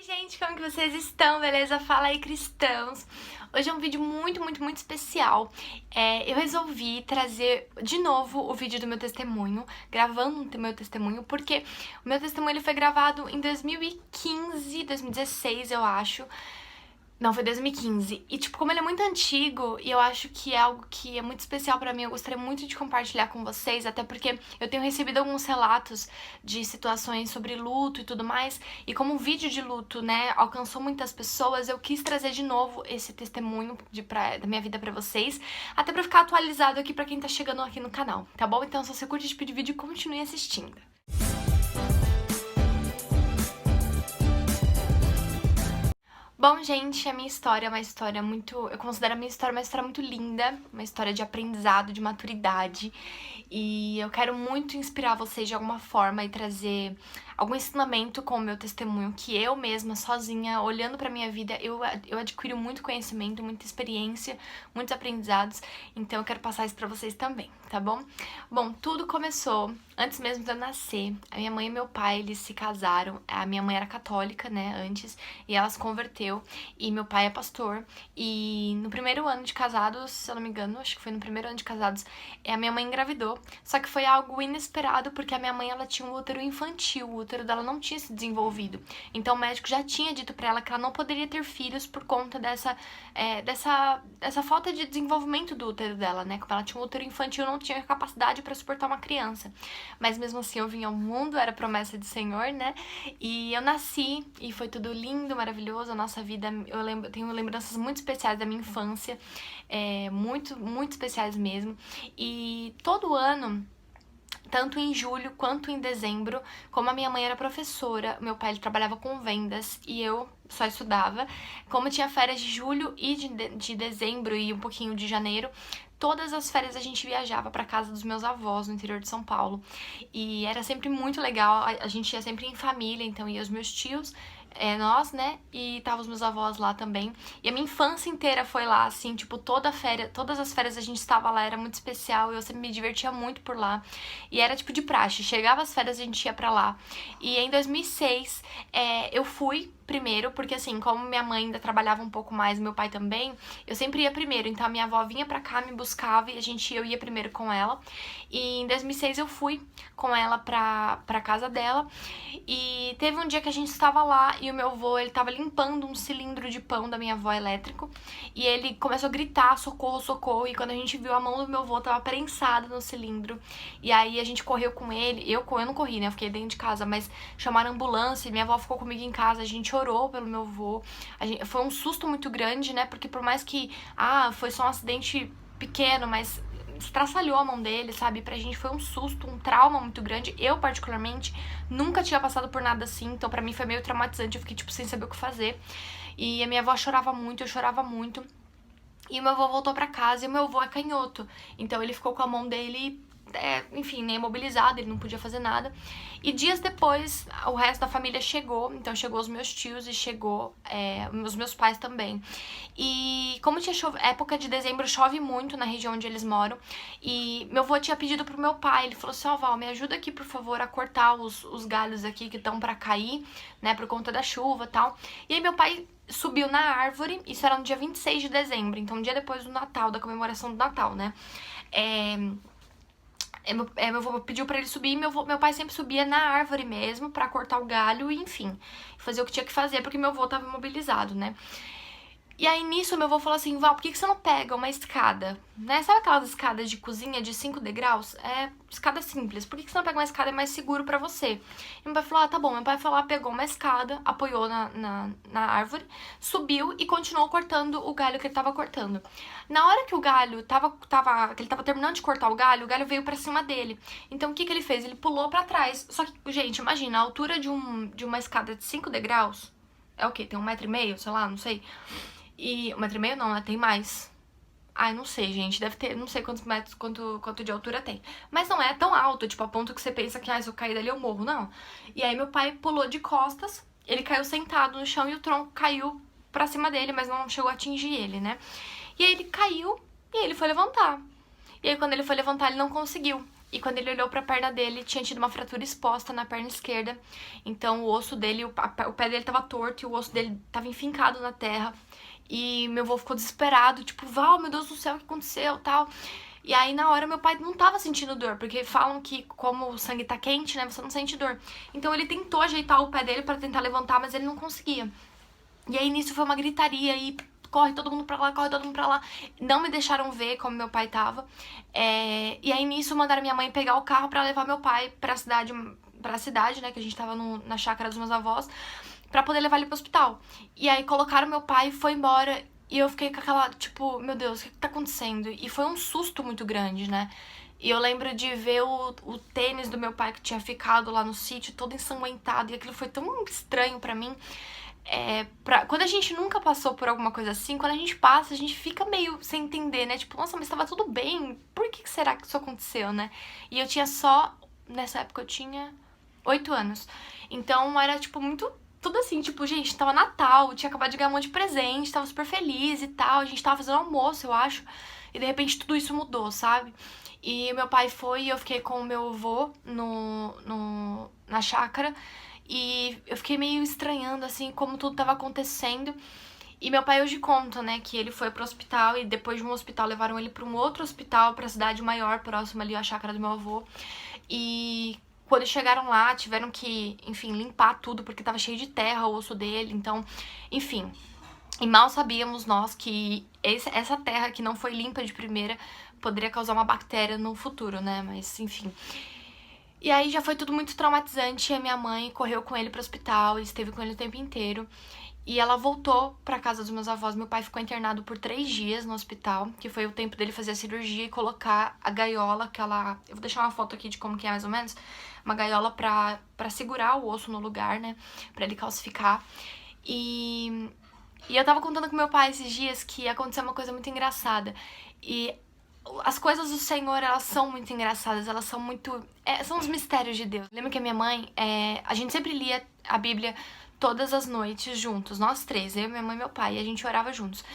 Gente, como que vocês estão? Beleza? Fala aí, cristãos! Hoje é um vídeo muito especial. Eu resolvi trazer de novo o vídeo do meu testemunho, gravando o meu testemunho, porque o meu testemunho ele foi gravado em 2015, 2016, eu acho. Não, foi 2015. E, tipo, como ele é muito antigo e eu acho que é algo que é muito especial pra mim, eu gostaria muito de compartilhar com vocês, até porque eu tenho recebido alguns relatos de situações sobre luto e tudo mais, e como o vídeo de luto, né, alcançou muitas pessoas, eu quis trazer de novo esse testemunho da minha vida pra vocês, até pra ficar atualizado aqui pra quem tá chegando aqui no canal, tá bom? Então, se você curte esse tipo de vídeo, continue assistindo. Bom, gente, a minha história é uma história muito... Eu considero a minha história uma história muito linda, uma história de aprendizado, de maturidade. E eu quero muito inspirar vocês de alguma forma e trazer algum ensinamento com o meu testemunho, que eu mesma, sozinha, olhando pra minha vida, eu adquiro muito conhecimento, muita experiência, muitos aprendizados. Então eu quero passar isso pra vocês também, tá bom? Bom, tudo começou antes mesmo de eu nascer. A minha mãe e meu pai, eles se casaram. A minha mãe era católica, né, antes, e ela se converteu. E meu pai é pastor. E no primeiro ano de casados, se eu não me engano, acho que foi no primeiro ano de casados, a minha mãe engravidou. Só que foi algo inesperado, porque a minha mãe, ela tinha um útero infantil. O útero dela não tinha se desenvolvido. Então o médico já tinha dito pra ela que ela não poderia ter filhos por conta dessa falta de desenvolvimento do útero dela, né? Como ela tinha um útero infantil, não tinha capacidade pra suportar uma criança. Mas mesmo assim eu vim ao mundo, era promessa do Senhor, né? E eu nasci e foi tudo lindo, maravilhoso. A nossa vida, eu tenho lembranças muito especiais da minha infância, muito especiais mesmo. E todo ano, tanto em julho quanto em dezembro, como a minha mãe era professora, meu pai ele trabalhava com vendas e eu só estudava, como tinha férias de julho e de dezembro e um pouquinho de janeiro, todas as férias a gente viajava pra casa dos meus avós no interior de São Paulo. E era sempre muito legal, a gente ia sempre em família, então ia os meus tios, nós, né, e tava os meus avós lá também. E a minha infância inteira foi lá, assim, tipo, todas as férias a gente estava lá, era muito especial, eu sempre me divertia muito por lá. E era tipo de praxe, chegava as férias a gente ia pra lá. E em 2006, eu fui primeiro, porque assim, como minha mãe ainda trabalhava um pouco mais, meu pai também, eu sempre ia primeiro. Então a minha avó vinha pra cá, me buscava e eu ia primeiro com ela. E em 2006 eu fui com ela pra casa dela. E teve um dia que a gente estava lá e o meu avô, ele tava limpando um cilindro de pão da minha avó elétrico. E ele começou a gritar, socorro, socorro. E quando a gente viu, a mão do meu avô tava prensada no cilindro. E aí a gente correu com ele. Eu não corri, né? Eu fiquei dentro de casa, mas chamaram a ambulância. Minha avó ficou comigo em casa. A gente orou pelo meu avô. Foi um susto muito grande, né? Porque por mais que, foi só um acidente pequeno, mas estraçalhou a mão dele, sabe? Pra gente foi um susto, um trauma muito grande. Eu, particularmente, nunca tinha passado por nada assim, então pra mim foi meio traumatizante. Eu fiquei, tipo, sem saber o que fazer. E a minha avó chorava muito, eu chorava muito. E o meu avô voltou pra casa e o meu avô é canhoto. Então ele ficou com a mão dele, enfim, né, imobilizado, ele não podia fazer nada. E dias depois, o resto da família chegou. Então chegou os meus tios e chegou os meus pais também. E como tinha época de dezembro, chove muito na região onde eles moram. E meu avô tinha pedido pro meu pai, ele falou assim, Val, me ajuda aqui, por favor, a cortar os galhos aqui que estão pra cair, né, por conta da chuva e tal. E aí meu pai subiu na árvore, isso era no dia 26 de dezembro, então um dia depois do Natal, da comemoração do Natal, né. Meu avô pediu pra ele subir e meu pai sempre subia na árvore mesmo pra cortar o galho e, enfim, fazer o que tinha que fazer, porque meu avô tava imobilizado, né. E aí, nisso, meu avô falou assim, Val, por que você não pega uma escada, né? Sabe aquelas escadas de cozinha de 5 degraus? Escada simples. Por que você não pega uma escada? É mais seguro pra você. E meu pai falou, tá bom. Meu pai foi lá, pegou uma escada, apoiou na árvore, subiu e continuou cortando o galho que ele tava cortando. Na hora que o galho que ele tava terminando de cortar o galho veio pra cima dele. Então, o que ele fez? Ele pulou pra trás. Só que, gente, imagina, a altura de uma escada de 5 degraus é o quê? Tem 1,5 m, sei lá, não sei. E 1,5 m não, né? Tem mais. Não sei, gente. Deve ter, não sei quantos metros, quanto de altura tem. Mas não é tão alto, tipo, a ponto que você pensa que, se eu cair dali eu morro, não. E aí meu pai pulou de costas, ele caiu sentado no chão e o tronco caiu pra cima dele, mas não chegou a atingir ele, né? E aí ele caiu e ele foi levantar. E aí quando ele foi levantar, ele não conseguiu. e quando ele olhou pra perna dele, tinha tido uma fratura exposta na perna esquerda. Então o osso dele, o pé dele tava torto e o osso dele tava enfincado na terra. E meu avô ficou desesperado, tipo, Val, meu Deus do céu, o que aconteceu, tal. E aí, na hora, meu pai não tava sentindo dor, porque falam que como o sangue tá quente, né, você não sente dor. Então ele tentou ajeitar o pé dele pra tentar levantar, mas ele não conseguia. E aí, nisso, foi uma gritaria e corre todo mundo pra lá, corre todo mundo pra lá. Não me deixaram ver como meu pai tava. E aí, nisso, mandaram minha mãe pegar o carro pra levar meu pai pra cidade, né, que a gente tava na chácara dos meus avós, pra poder levar ele pro hospital. E aí, colocaram meu pai e foi embora. E eu fiquei com aquela, tipo, meu Deus, o que tá acontecendo? E foi um susto muito grande, né? E eu lembro de ver o tênis do meu pai que tinha ficado lá no sítio, todo ensanguentado. E aquilo foi tão estranho pra mim. Quando a gente nunca passou por alguma coisa assim, quando a gente passa, a gente fica meio sem entender, né? Tipo, nossa, mas tava tudo bem. Por que será que isso aconteceu, né? E eu tinha nessa época eu tinha 8 anos. Então era, tipo, muito... Tudo assim, tipo, gente, tava Natal, tinha acabado de ganhar um monte de presente, tava super feliz e tal, a gente tava fazendo almoço, eu acho, e de repente tudo isso mudou, sabe? E meu pai foi e eu fiquei com o meu avô na chácara, e eu fiquei meio estranhando, assim, como tudo tava acontecendo. E meu pai hoje conta, né, que ele foi pro hospital e depois de um hospital levaram ele pra um outro hospital, pra cidade maior, próxima ali à chácara do meu avô. E quando chegaram lá, tiveram que, enfim, limpar tudo, porque tava cheio de terra o osso dele, então, enfim. E mal sabíamos nós que essa terra que não foi limpa de primeira poderia causar uma bactéria no futuro, né, mas enfim. E aí já foi tudo muito traumatizante, e a minha mãe correu com ele pro hospital, e esteve com ele o tempo inteiro. E ela voltou pra casa dos meus avós. Meu pai ficou internado por 3 dias no hospital, que foi o tempo dele fazer a cirurgia e colocar a gaiola, aquela... Eu vou deixar uma foto aqui de como que é mais ou menos. Uma gaiola pra segurar o osso no lugar, né? Pra ele calcificar. E eu tava contando com meu pai esses dias que aconteceu uma coisa muito engraçada. E as coisas do Senhor, elas são muito engraçadas, elas são muito... são os mistérios de Deus. Eu lembro que a minha mãe, a gente sempre lia a Bíblia todas as noites juntos, nós três, eu, minha mãe e meu pai, e a gente orava juntos.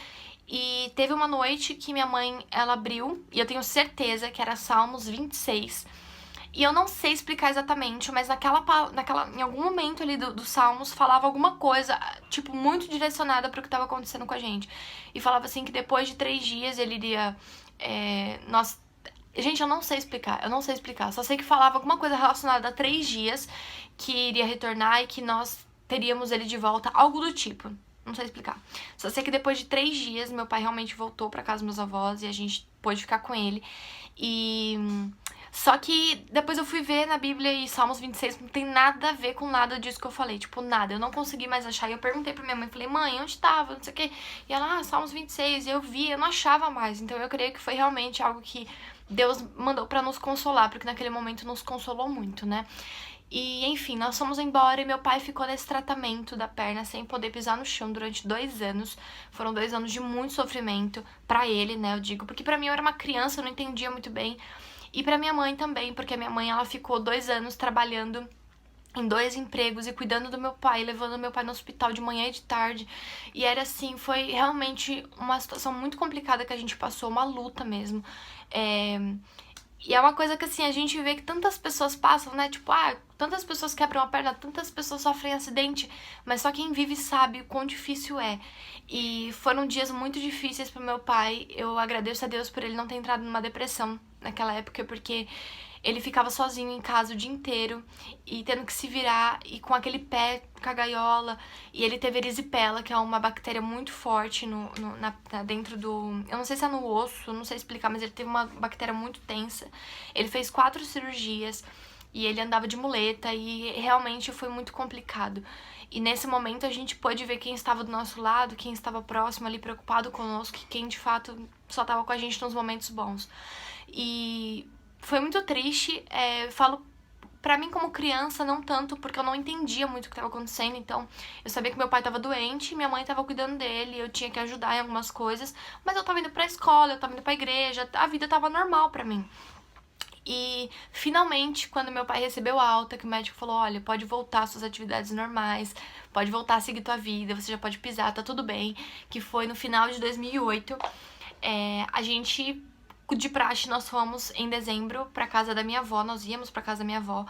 E teve uma noite que minha mãe, ela abriu, e eu tenho certeza que era Salmos 26. E eu não sei explicar exatamente, mas em algum momento ali dos Salmos falava alguma coisa, tipo, muito direcionada pro que tava acontecendo com a gente. E falava assim que depois de 3 dias ele iria... Gente, eu não sei explicar. Só sei que falava alguma coisa relacionada a 3 dias que iria retornar e que nós teríamos ele de volta, algo do tipo. Não sei explicar. Só sei que depois de 3 dias, meu pai realmente voltou pra casa dos meus avós e a gente pôde ficar com ele. E... Só que depois eu fui ver na Bíblia e Salmos 26 não tem nada a ver com nada disso que eu falei. Tipo, nada. Eu não consegui mais achar. E eu perguntei pra minha mãe, falei, mãe, onde tava? Não sei o quê. E ela, Salmos 26. E eu vi, eu não achava mais. Então eu creio que foi realmente algo que Deus mandou pra nos consolar. Porque naquele momento nos consolou muito, né? E, enfim, nós fomos embora e meu pai ficou nesse tratamento da perna sem poder pisar no chão durante 2 anos. Foram 2 anos de muito sofrimento pra ele, né, eu digo. Porque pra mim eu era uma criança, eu não entendia muito bem. E pra minha mãe também, porque a minha mãe, ela ficou 2 anos trabalhando em 2 empregos e cuidando do meu pai, levando meu pai no hospital de manhã e de tarde. E era assim, foi realmente uma situação muito complicada que a gente passou, uma luta mesmo. E é uma coisa que, assim, a gente vê que tantas pessoas passam, né? Tipo, tantas pessoas quebram a perna, tantas pessoas sofrem acidente, mas só quem vive sabe o quão difícil é. E foram dias muito difíceis pro meu pai. Eu agradeço a Deus por ele não ter entrado numa depressão naquela época, porque ele ficava sozinho em casa o dia inteiro e tendo que se virar e com aquele pé com a gaiola. E ele teve erisipela, que é uma bactéria muito forte dentro do... Eu não sei se é no osso, eu não sei explicar, mas ele teve uma bactéria muito tensa. Ele fez 4 cirurgias e ele andava de muleta e realmente foi muito complicado. E nesse momento a gente pôde ver quem estava do nosso lado, quem estava próximo ali, preocupado conosco, e quem de fato só estava com a gente nos momentos bons. E foi muito triste, falo pra mim como criança, não tanto, porque eu não entendia muito o que estava acontecendo, então eu sabia que meu pai estava doente, minha mãe estava cuidando dele, eu tinha que ajudar em algumas coisas, mas eu tava indo pra escola, eu tava indo pra igreja, a vida tava normal pra mim. E finalmente, quando meu pai recebeu a alta, que o médico falou, olha, pode voltar às suas atividades normais, pode voltar a seguir tua vida, você já pode pisar, tá tudo bem, que foi no final de 2008, a gente de praxe, nós fomos em dezembro pra casa da minha avó, nós íamos pra casa da minha avó.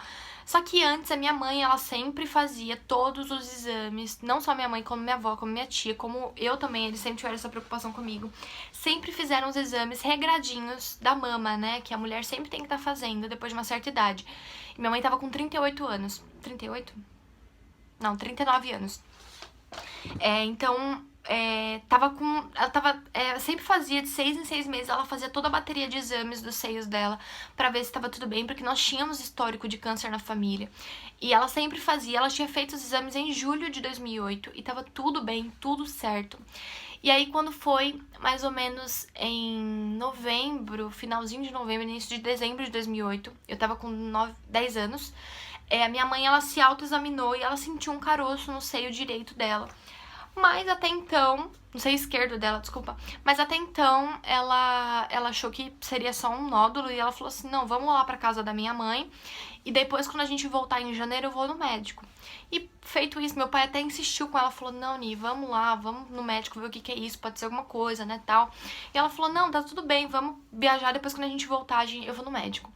Só que antes, a minha mãe, ela sempre fazia todos os exames, não só minha mãe, como minha avó, como minha tia, como eu também, eles sempre tiveram essa preocupação comigo. Sempre fizeram os exames regradinhos da mama, né, que a mulher sempre tem que estar fazendo depois de uma certa idade. E minha mãe tava com 38 anos. 38? Não, 39 anos. Então, tava com... Ela tava... sempre fazia de 6 em 6 meses, ela fazia toda a bateria de exames dos seios dela pra ver se tava tudo bem, porque nós tínhamos histórico de câncer na família. E ela sempre fazia, ela tinha feito os exames em julho de 2008 e tava tudo bem, tudo certo. E aí, quando foi mais ou menos em novembro, finalzinho de novembro, início de dezembro de 2008, eu tava com 10 anos, a minha mãe, ela se autoexaminou e ela sentiu um caroço no seio direito dela. Mas até então, no seio esquerdo dela, desculpa, mas até então ela achou que seria só um nódulo e ela falou assim, não, vamos lá pra casa da minha mãe e depois quando a gente voltar em janeiro eu vou no médico. E feito isso, meu pai até insistiu com ela, falou, não, Ni, vamos lá, vamos no médico ver o que é isso, pode ser alguma coisa, né, tal. E ela falou, não, tá tudo bem, vamos viajar, depois quando a gente voltar eu vou no médico.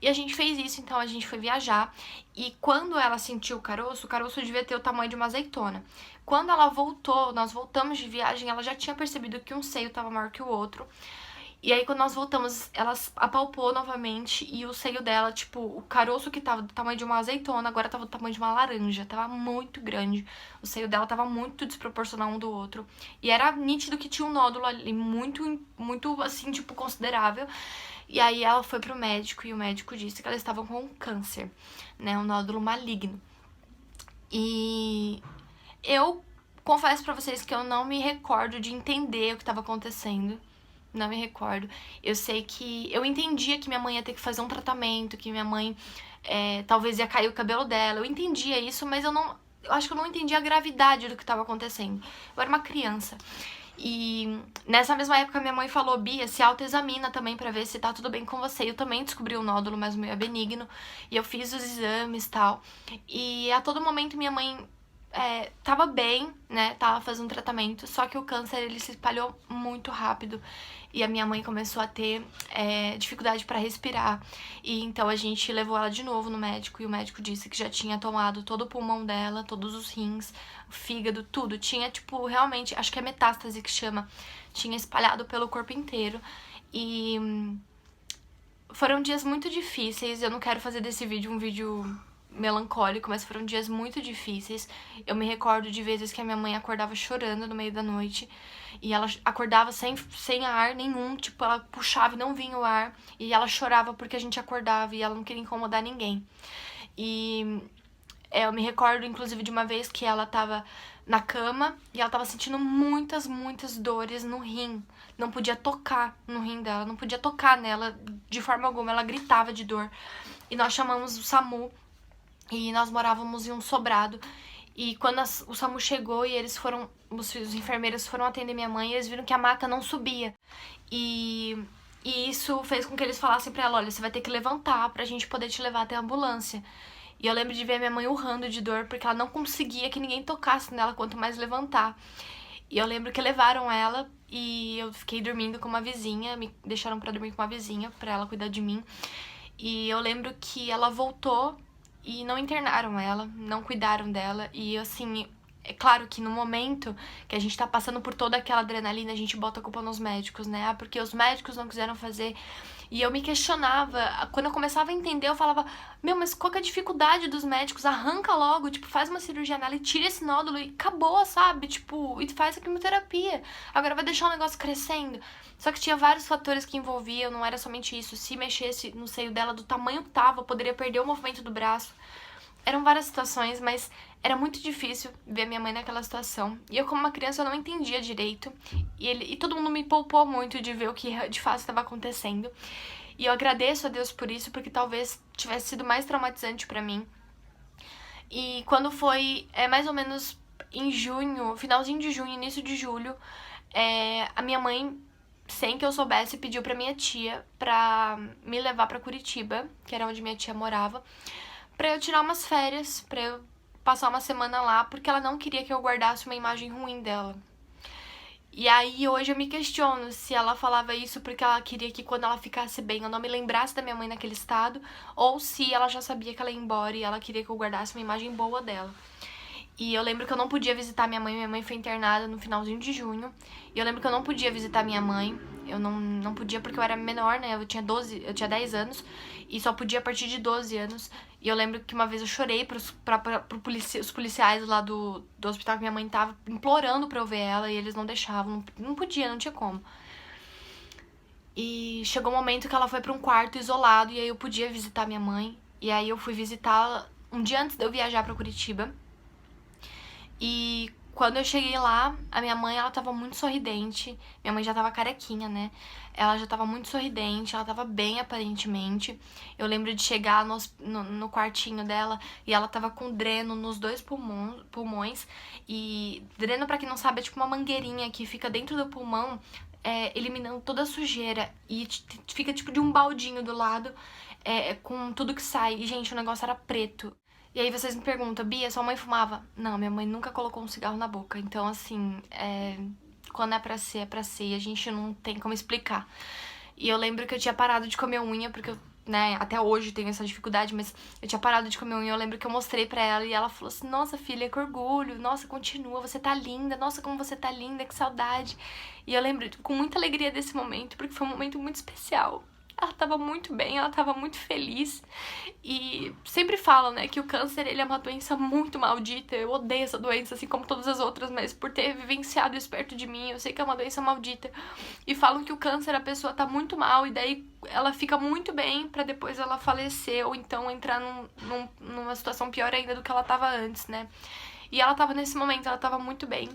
E a gente fez isso, então a gente foi viajar. E quando ela sentiu o caroço devia ter o tamanho de uma azeitona. Quando ela voltou, nós voltamos de viagem, ela já tinha percebido que um seio tava maior que o outro. E aí, quando nós voltamos, ela apalpou novamente e o seio dela, tipo, o caroço que tava do tamanho de uma azeitona, agora tava do tamanho de uma laranja. Tava muito grande. O seio dela tava muito desproporcional um do outro. E era nítido que tinha um nódulo ali, muito, assim, tipo, considerável. E aí ela foi pro médico e o médico disse que ela estava com um câncer, né, um nódulo maligno. E eu confesso pra vocês que eu não me recordo de entender o que estava acontecendo. Não me recordo. Eu sei que... Eu entendia que minha mãe ia ter que fazer um tratamento, que minha mãe talvez ia cair o cabelo dela. Eu entendia isso, mas eu acho que eu não entendia a gravidade do que estava acontecendo. Eu era uma criança. E nessa mesma época minha mãe falou, Bia, se autoexamina também pra ver se tá tudo bem com você. Eu também descobri o nódulo, mas o meu é benigno. E eu fiz os exames e tal. E a todo momento minha mãe tava bem, né, tava fazendo tratamento. Só que o câncer, ele se espalhou muito rápido. E a minha mãe começou a ter dificuldade pra respirar. E então a gente levou ela de novo no médico. E o médico disse que já tinha tomado todo o pulmão dela, todos os rins, o fígado, tudo. Tinha, tipo, realmente, acho que é metástase que chama. Tinha espalhado pelo corpo inteiro. E foram dias muito difíceis. Eu não quero fazer desse vídeo um vídeo melancólico, mas foram dias muito difíceis. Eu me recordo de vezes que a minha mãe acordava chorando no meio da noite. E ela acordava sem ar nenhum, tipo, ela puxava e não vinha o ar. E ela chorava porque a gente acordava e ela não queria incomodar ninguém. E eu me recordo, inclusive, de uma vez que ela tava na cama e ela tava sentindo muitas dores no rim. Não podia tocar no rim dela, não podia tocar nela de forma alguma, ela gritava de dor. E nós chamamos o SAMU e nós morávamos em um sobrado. E quando o SAMU chegou e os enfermeiros foram atender minha mãe, eles viram que a maca não subia. E isso fez com que eles falassem pra ela, olha, você vai ter que levantar pra gente poder te levar até a ambulância. E eu lembro de ver minha mãe urrando de dor, porque ela não conseguia que ninguém tocasse nela, quanto mais levantar. E eu lembro que levaram ela e eu fiquei dormindo com uma vizinha, me deixaram pra dormir com uma vizinha, pra ela cuidar de mim. E eu lembro que ela voltou e não internaram ela, não cuidaram dela. E assim, é claro que no momento que a gente tá passando por toda aquela adrenalina, a gente bota a culpa nos médicos, né? Ah, porque os médicos não quiseram fazer. E eu me questionava, quando eu começava a entender, eu falava, meu, mas qual que é a dificuldade dos médicos? Arranca logo, tipo, faz uma cirurgia nela e tira esse nódulo e acabou, sabe? Tipo, e faz a quimioterapia. Agora vai deixar o negócio crescendo. Só que tinha vários fatores que envolviam, não era somente isso. Se mexesse no seio dela do tamanho que tava, poderia perder o movimento do braço. Eram várias situações, mas era muito difícil ver minha mãe naquela situação. E eu, como uma criança, eu não entendia direito. E todo mundo me poupou muito de ver o que de fato estava acontecendo. E eu agradeço a Deus por isso, porque talvez tivesse sido mais traumatizante pra mim. E quando foi mais ou menos em junho, finalzinho de junho, início de julho, a minha mãe, sem que eu soubesse, pediu pra minha tia pra me levar pra Curitiba, que era onde minha tia morava, pra eu tirar umas férias, pra eu passar uma semana lá, porque ela não queria que eu guardasse uma imagem ruim dela. E aí hoje eu me questiono se ela falava isso porque ela queria que quando ela ficasse bem eu não me lembrasse da minha mãe naquele estado, ou se ela já sabia que ela ia embora e ela queria que eu guardasse uma imagem boa dela. E eu lembro que eu não podia visitar minha mãe foi internada no finalzinho de junho. E eu lembro que eu não podia visitar minha mãe. Eu não podia porque eu era menor, né? Eu tinha 10 anos e só podia a partir de 12 anos. E eu lembro que uma vez eu chorei os policiais lá do hospital que minha mãe tava, implorando pra eu ver ela, e eles não deixavam, não podia, não tinha como. E chegou um momento que ela foi pra um quarto isolado e aí eu podia visitar minha mãe. E aí eu fui visitá-la um dia antes de eu viajar pra Curitiba. E quando eu cheguei lá, a minha mãe, ela tava muito sorridente. Minha mãe já tava carequinha, né? Ela já tava muito sorridente, ela tava bem aparentemente. Eu lembro de chegar no quartinho dela e ela tava com dreno nos dois pulmões. E dreno, pra quem não sabe, é tipo uma mangueirinha que fica dentro do pulmão, eliminando toda a sujeira. E fica tipo de um baldinho do lado, com tudo que sai. E, gente, o negócio era preto. E aí vocês me perguntam, Bia, sua mãe fumava? Não, minha mãe nunca colocou um cigarro na boca. Então, assim, quando é pra ser, é pra ser. E a gente não tem como explicar. E eu lembro que eu tinha parado de comer unha, porque eu, né, até hoje tenho essa dificuldade, mas eu tinha parado de comer unha. Eu lembro que eu mostrei pra ela e ela falou assim, nossa, filha, que orgulho. Nossa, continua, você tá linda. Nossa, como você tá linda, que saudade. E eu lembro com muita alegria desse momento, porque foi um momento muito especial. Ela tava muito bem, ela tava muito feliz. E sempre falam, né, que o câncer, ele é uma doença muito maldita. Eu odeio essa doença, assim como todas as outras, mas por ter vivenciado isso perto de mim, eu sei que é uma doença maldita. E falam que o câncer, a pessoa tá muito mal e daí ela fica muito bem pra depois ela falecer ou então entrar numa situação pior ainda do que ela tava antes, né. E ela tava nesse momento, ela tava muito bem.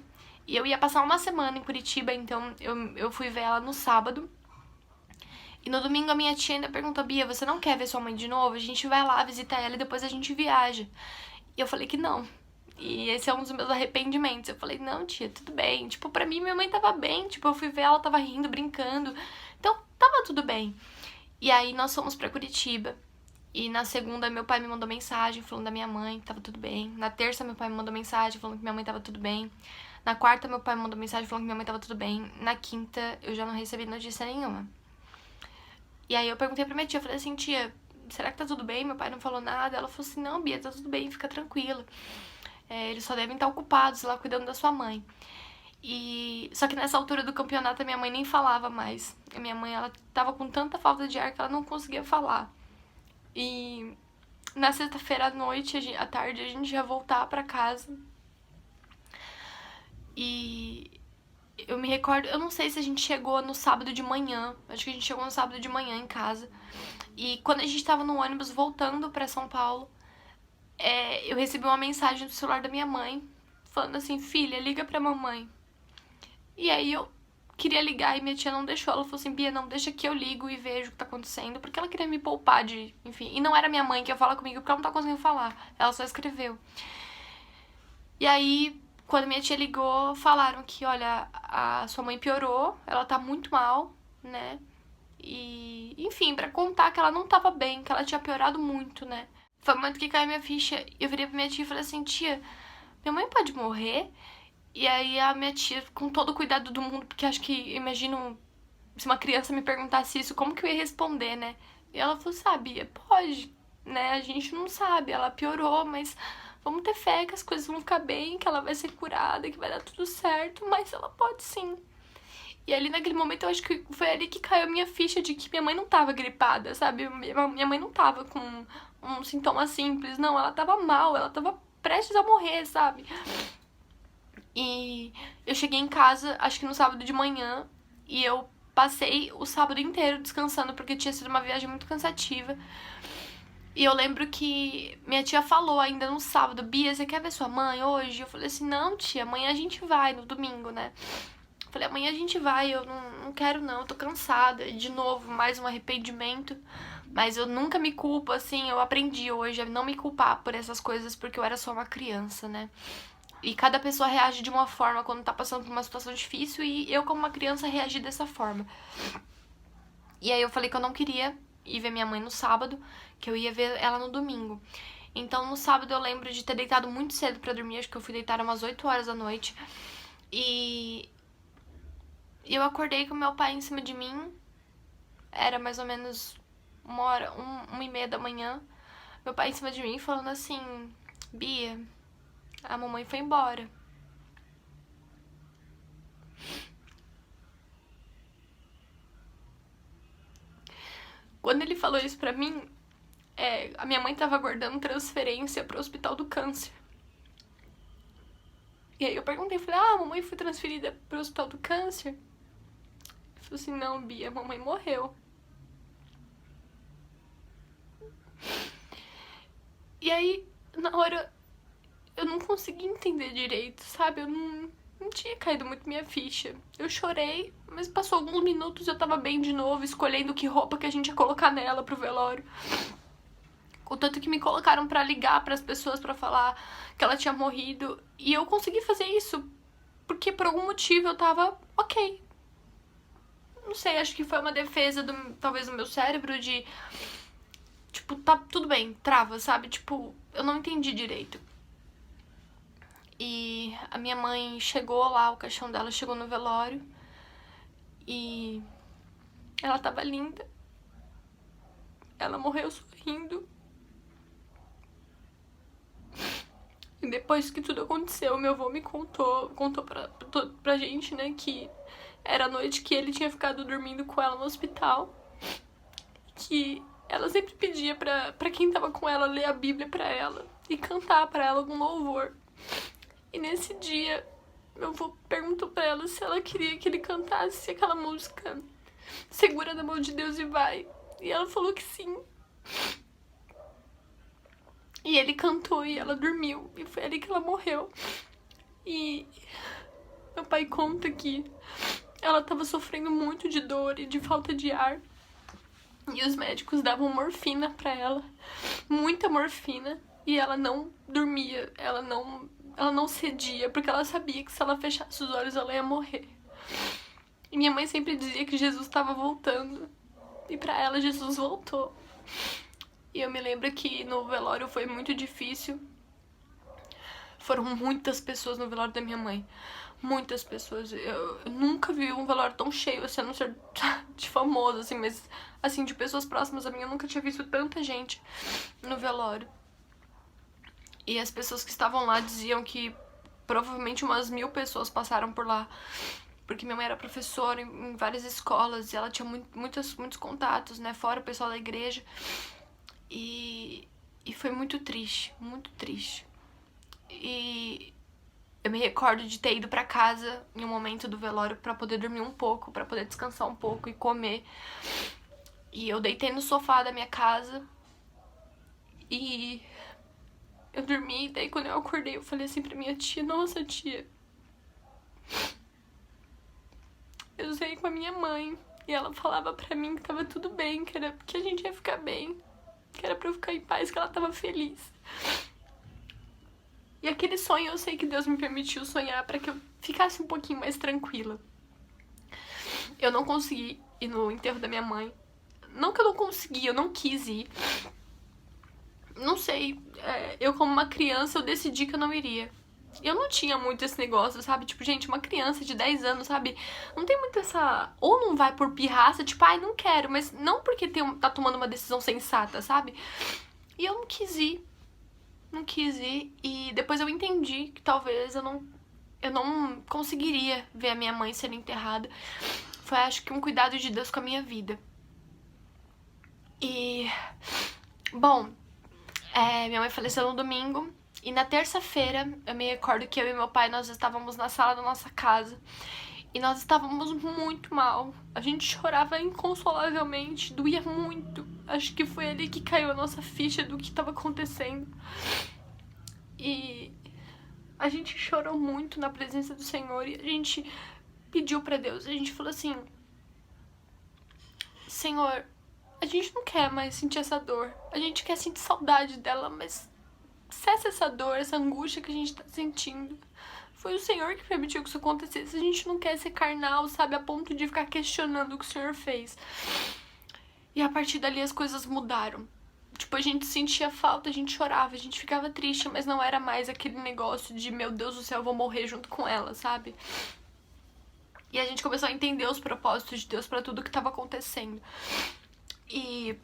E eu ia passar uma semana em Curitiba, então eu fui ver ela no sábado. E no domingo a minha tia ainda perguntou, Bia, você não quer ver sua mãe de novo? A gente vai lá visitar ela e depois a gente viaja. E eu falei que não. E esse é um dos meus arrependimentos. Eu falei, não, tia, tudo bem. Tipo, pra mim, minha mãe tava bem. Tipo, eu fui ver ela, tava rindo, brincando. Então, tava tudo bem. E aí, nós fomos pra Curitiba. E na segunda, meu pai me mandou mensagem falando da minha mãe, que tava tudo bem. Na terça, meu pai me mandou mensagem falando que minha mãe tava tudo bem. Na quarta, meu pai me mandou mensagem falando que minha mãe tava tudo bem. Na quinta, eu já não recebi notícia nenhuma. E aí eu perguntei pra minha tia, eu falei assim, tia, será que tá tudo bem? Meu pai não falou nada. Ela falou assim, não, Bia, tá tudo bem, fica tranquila. Eles só devem estar ocupados lá cuidando da sua mãe. Só que nessa altura do campeonato a minha mãe nem falava mais. A minha mãe, ela tava com tanta falta de ar que ela não conseguia falar. E na sexta-feira à noite, à tarde, a gente ia voltar pra casa. E eu me recordo, eu não sei se a gente chegou no sábado de manhã. Acho que a gente chegou no sábado de manhã em casa. E quando a gente tava no ônibus voltando pra São Paulo, eu recebi uma mensagem do celular da minha mãe, falando assim, filha, liga pra mamãe. E aí eu queria ligar e minha tia não deixou. Ela falou assim, Bia, não, deixa que eu ligo e vejo o que tá acontecendo. Porque ela queria me poupar de, enfim. E não era minha mãe que ia falar comigo, porque ela não tá conseguindo falar. Ela só escreveu. E aí, quando minha tia ligou, falaram que, olha, a sua mãe piorou, ela tá muito mal, né? E, enfim, pra contar que ela não tava bem, que ela tinha piorado muito, né? Foi o momento que caiu minha ficha. Eu virei pra minha tia e falei assim, tia, minha mãe pode morrer? E aí a minha tia, com todo o cuidado do mundo, porque acho que, imagino, se uma criança me perguntasse isso, como que eu ia responder, né? E ela falou, sabia, pode, né? A gente não sabe, ela piorou, mas vamos ter fé que as coisas vão ficar bem, que ela vai ser curada, que vai dar tudo certo, mas ela pode sim. E ali naquele momento eu acho que foi ali que caiu a minha ficha de que minha mãe não tava gripada, sabe? Minha mãe não tava com um sintoma simples, não, ela tava mal, ela tava prestes a morrer, sabe? E eu cheguei em casa, acho que no sábado de manhã, e eu passei o sábado inteiro descansando, porque tinha sido uma viagem muito cansativa. E eu lembro que minha tia falou ainda no sábado, Bia, você quer ver sua mãe hoje? Eu falei assim, não, tia, amanhã a gente vai, no domingo, né? Eu falei, amanhã a gente vai, eu não quero não, eu tô cansada. E de novo, mais um arrependimento. Mas eu nunca me culpo, assim, eu aprendi hoje a não me culpar por essas coisas, porque eu era só uma criança, né? E cada pessoa reage de uma forma quando tá passando por uma situação difícil, e eu, como uma criança, reagi dessa forma. E aí eu falei que eu não queria ir ver minha mãe no sábado, que eu ia ver ela no domingo. Então no sábado eu lembro de ter deitado muito cedo pra dormir, acho que eu fui deitar umas 8 horas da noite. E E eu acordei com meu pai em cima de mim. Era mais ou menos 1h, 1h30 da manhã. Meu pai em cima de mim falando assim: Bia, a mamãe foi embora. Quando ele falou isso pra mim, a minha mãe tava aguardando transferência pro Hospital do Câncer. E aí eu perguntei, falei, a mamãe foi transferida pro Hospital do Câncer? Ele falou assim, não, Bia, a mamãe morreu. E aí, na hora, eu não consegui entender direito, sabe? Eu não tinha caído muito minha ficha. Eu chorei, mas passou alguns minutos e eu tava bem de novo, escolhendo que roupa que a gente ia colocar nela pro velório. O tanto que me colocaram pra ligar pras pessoas pra falar que ela tinha morrido. E eu consegui fazer isso porque por algum motivo eu tava ok. Não sei, acho que foi uma defesa talvez do meu cérebro de... Tipo, tá tudo bem, trava, sabe? Tipo, eu não entendi direito. E a minha mãe chegou lá, o caixão dela chegou no velório. E ela tava linda. Ela morreu sorrindo. E depois que tudo aconteceu, meu avô me contou pra gente, né, que era a noite que ele tinha ficado dormindo com ela no hospital. Que ela sempre pedia pra quem tava com ela ler a Bíblia pra ela e cantar pra ela algum louvor. E nesse dia, meu avô perguntou pra ela se ela queria que ele cantasse aquela música Segura na Mão de Deus e Vai. E ela falou que sim. E ele cantou e ela dormiu. E foi ali que ela morreu. E meu pai conta que ela tava sofrendo muito de dor e de falta de ar. E os médicos davam morfina pra ela. Muita morfina. E ela não dormia. Ela não cedia. Porque ela sabia que se ela fechasse os olhos ela ia morrer. E minha mãe sempre dizia que Jesus estava voltando. E pra ela Jesus voltou. E eu me lembro que no velório foi muito difícil. Foram muitas pessoas no velório da minha mãe. Muitas pessoas. Eu nunca vi um velório tão cheio, assim, a não ser de famoso, assim, mas, assim, de pessoas próximas a mim, eu nunca tinha visto tanta gente no velório. E as pessoas que estavam lá diziam que provavelmente umas 1000 pessoas passaram por lá. Porque minha mãe era professora em várias escolas e ela tinha muitos contatos, né, fora o pessoal da igreja. E foi muito triste, muito triste. E eu me recordo de ter ido pra casa em um momento do velório pra poder dormir um pouco, pra poder descansar um pouco e comer. E eu deitei no sofá da minha casa e eu dormi. E daí quando eu acordei eu falei assim pra minha tia, nossa tia, eu saí com a minha mãe. E ela falava pra mim que tava tudo bem, que a gente ia ficar bem, que era pra eu ficar em paz, que ela tava feliz. E aquele sonho eu sei que Deus me permitiu sonhar pra que eu ficasse um pouquinho mais tranquila. Eu não consegui ir no enterro da minha mãe. Não que eu não consegui, eu não quis ir. Não sei, eu como uma criança eu decidi que eu não iria. Eu não tinha muito esse negócio, sabe? Tipo, gente, uma criança de 10 anos, sabe? Não tem muito essa... Ou não vai por pirraça, tipo, ai, não quero. Mas não porque tá tomando uma decisão sensata, sabe? E eu não quis ir. Não quis ir. E depois eu entendi que talvez eu não conseguiria ver a minha mãe sendo enterrada. Foi, acho que, um cuidado de Deus com a minha vida. E... Bom, minha mãe faleceu no domingo. E na terça-feira, eu me recordo que eu e meu pai, nós estávamos na sala da nossa casa. E nós estávamos muito mal. A gente chorava inconsolavelmente, doía muito. Acho que foi ali que caiu a nossa ficha do que estava acontecendo. E a gente chorou muito na presença do Senhor e a gente pediu pra Deus. A gente falou assim, Senhor, a gente não quer mais sentir essa dor. A gente quer sentir saudade dela, mas cessa essa dor, essa angústia que a gente tá sentindo. Foi o Senhor que permitiu que isso acontecesse. A gente não quer ser carnal, sabe? A ponto de ficar questionando o que o Senhor fez. E a partir dali as coisas mudaram. Tipo, a gente sentia falta, a gente chorava, a gente ficava triste, mas não era mais aquele negócio de, meu Deus do céu, eu vou morrer junto com ela, sabe? E a gente começou a entender os propósitos de Deus pra tudo que tava acontecendo. E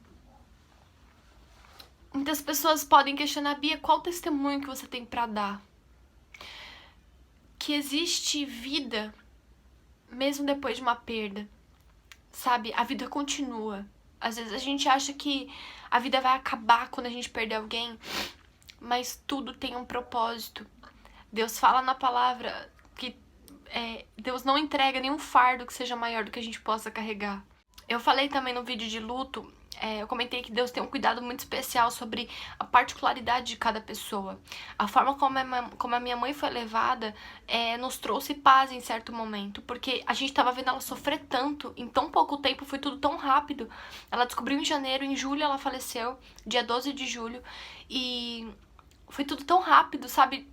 muitas pessoas podem questionar: Bia, qual testemunho que você tem pra dar? Que existe vida mesmo depois de uma perda, sabe? A vida continua. Às vezes a gente acha que a vida vai acabar quando a gente perder alguém, mas tudo tem um propósito. Deus fala na palavra que Deus não entrega nenhum fardo que seja maior do que a gente possa carregar. Eu falei também no vídeo de luto, eu comentei que Deus tem um cuidado muito especial sobre a particularidade de cada pessoa. A forma como a minha mãe foi levada nos trouxe paz em certo momento, porque a gente tava vendo ela sofrer tanto, em tão pouco tempo, foi tudo tão rápido. Ela descobriu em janeiro, em julho ela faleceu, dia 12 de julho, e foi tudo tão rápido, sabe?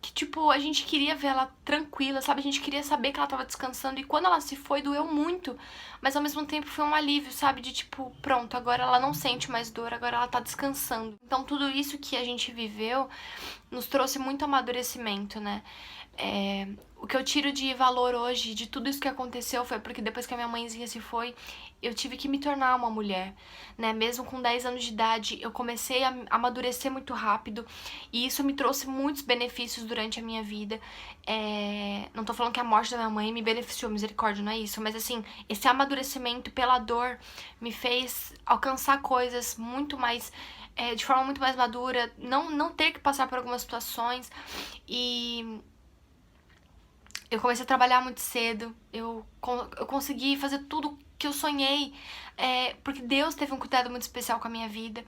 Que, tipo, a gente queria ver ela tranquila, sabe? A gente queria saber que ela tava descansando. E quando ela se foi, doeu muito. Mas ao mesmo tempo foi um alívio, sabe? De tipo, pronto, agora ela não sente mais dor, agora ela tá descansando. Então tudo isso que a gente viveu nos trouxe muito amadurecimento, né? O que eu tiro de valor hoje, de tudo isso que aconteceu, foi porque depois que a minha mãezinha se foi, eu tive que me tornar uma mulher, né? Mesmo com 10 anos de idade, eu comecei a amadurecer muito rápido e isso me trouxe muitos benefícios durante a minha vida. Não tô falando que a morte da minha mãe me beneficiou, misericórdia, não é isso, mas assim, esse amadurecimento pela dor me fez alcançar coisas muito mais, de forma muito mais madura, não ter que passar por algumas situações. E eu comecei a trabalhar muito cedo, eu consegui fazer tudo que eu sonhei, porque Deus teve um cuidado muito especial com a minha vida.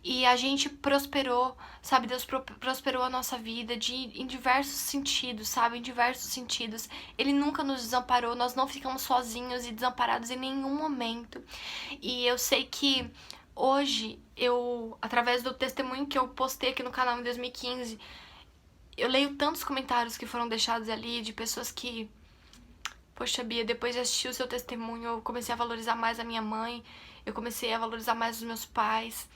E a gente prosperou, sabe? Deus prosperou a nossa vida em diversos sentidos, sabe? Em diversos sentidos. Ele nunca nos desamparou, nós não ficamos sozinhos e desamparados em nenhum momento. E eu sei que hoje, através do testemunho que eu postei aqui no canal em 2015, eu leio tantos comentários que foram deixados ali de pessoas que... Poxa, Bia, depois de assistir o seu testemunho, eu comecei a valorizar mais a minha mãe, eu comecei a valorizar mais os meus pais.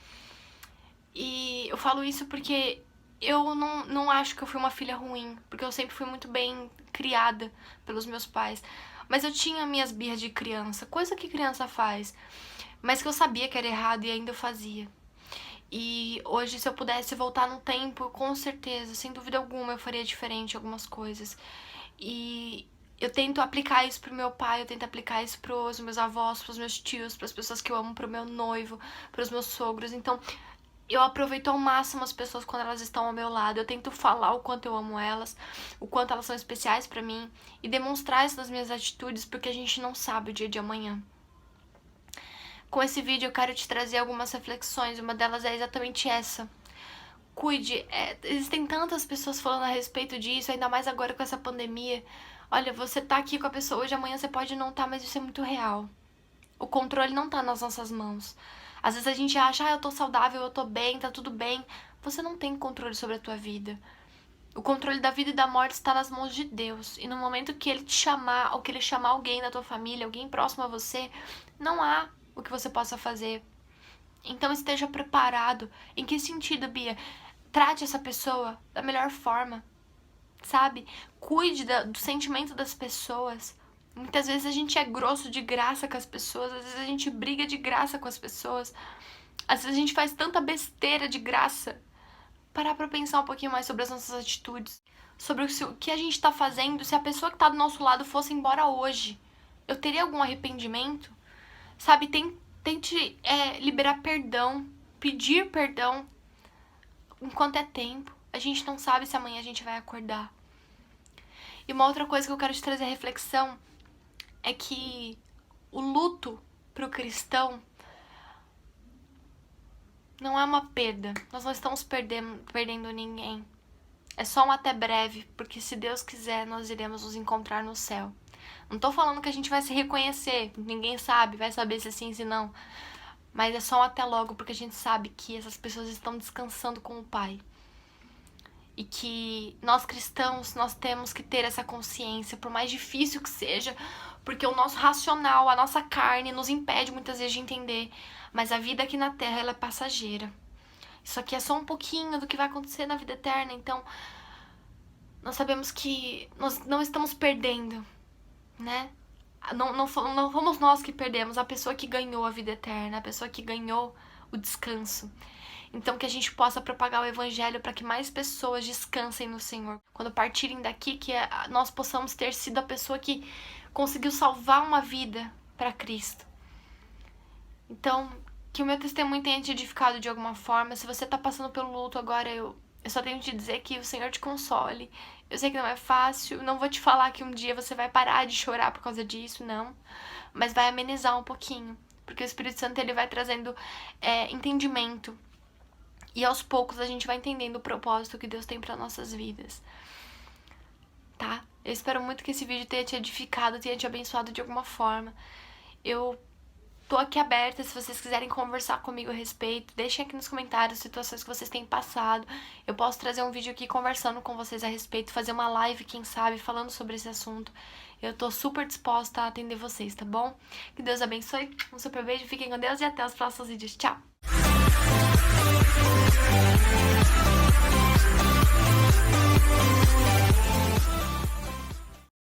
E eu falo isso porque eu não acho que eu fui uma filha ruim, porque eu sempre fui muito bem criada pelos meus pais. Mas eu tinha minhas birras de criança, coisa que criança faz, mas que eu sabia que era errado e ainda eu fazia. E hoje, se eu pudesse voltar no tempo, com certeza, sem dúvida alguma, eu faria diferente algumas coisas. E eu tento aplicar isso pro meu pai, eu tento aplicar isso pros meus avós, pros meus tios, pras pessoas que eu amo, pro meu noivo, pros meus sogros. Então, eu aproveito ao máximo as pessoas quando elas estão ao meu lado. Eu tento falar o quanto eu amo elas, o quanto elas são especiais pra mim e demonstrar isso nas minhas atitudes, porque a gente não sabe o dia de amanhã. Com esse vídeo eu quero te trazer algumas reflexões, uma delas é exatamente essa. Cuide, existem tantas pessoas falando a respeito disso, ainda mais agora com essa pandemia. Olha, você tá aqui com a pessoa hoje, amanhã você pode não tá, mas isso é muito real. O controle não tá nas nossas mãos. Às vezes a gente acha, eu tô saudável, eu tô bem, tá tudo bem. Você não tem controle sobre a tua vida. O controle da vida e da morte está nas mãos de Deus. E no momento que Ele te chamar, ou que Ele chamar alguém da tua família, alguém próximo a você, não há o que você possa fazer. Então esteja preparado. Em que sentido, Bia? Trate essa pessoa da melhor forma, sabe? Cuide do sentimento das pessoas. Muitas vezes a gente é grosso de graça com as pessoas, às vezes a gente briga de graça com as pessoas, às vezes a gente faz tanta besteira de graça. Parar pra pensar um pouquinho mais sobre as nossas atitudes, sobre o que a gente tá fazendo. Se a pessoa que tá do nosso lado fosse embora hoje, eu teria algum arrependimento? Sabe, tente liberar perdão, pedir perdão enquanto é tempo. A gente não sabe se amanhã a gente vai acordar. E uma outra coisa que eu quero te trazer a reflexão é que o luto pro cristão não é uma perda. Nós não estamos perdendo ninguém. É só um até breve, porque se Deus quiser, nós iremos nos encontrar no céu. Não tô falando que a gente vai se reconhecer, ninguém sabe, vai saber se sim, se não. Mas é só um até logo, porque a gente sabe que essas pessoas estão descansando com o Pai. E que nós cristãos, nós temos que ter essa consciência, por mais difícil que seja, porque o nosso racional, a nossa carne nos impede muitas vezes de entender. Mas a vida aqui na Terra, ela é passageira. Isso aqui é só um pouquinho do que vai acontecer na vida eterna. Então, nós sabemos que nós não estamos perdendo. né? Não fomos nós que perdemos, a pessoa que ganhou a vida eterna, a pessoa que ganhou o descanso. Então que a gente possa propagar o evangelho para que mais pessoas descansem no Senhor. Quando partirem daqui, que nós possamos ter sido a pessoa que conseguiu salvar uma vida para Cristo. Então, que o meu testemunho tenha te edificado de alguma forma. Se você tá passando pelo luto agora, eu só tenho que te dizer que o Senhor te console. Eu sei que não é fácil, não vou te falar que um dia você vai parar de chorar por causa disso, não. Mas vai amenizar um pouquinho, porque o Espírito Santo ele vai trazendo entendimento. E aos poucos a gente vai entendendo o propósito que Deus tem para nossas vidas. Tá? Eu espero muito que esse vídeo tenha te edificado, tenha te abençoado de alguma forma. Eu tô aqui aberta, se vocês quiserem conversar comigo a respeito, deixem aqui nos comentários situações que vocês têm passado. Eu posso trazer um vídeo aqui conversando com vocês a respeito, fazer uma live, quem sabe, falando sobre esse assunto. Eu tô super disposta a atender vocês, tá bom? Que Deus abençoe, um super beijo, fiquem com Deus e até os próximos vídeos. Tchau!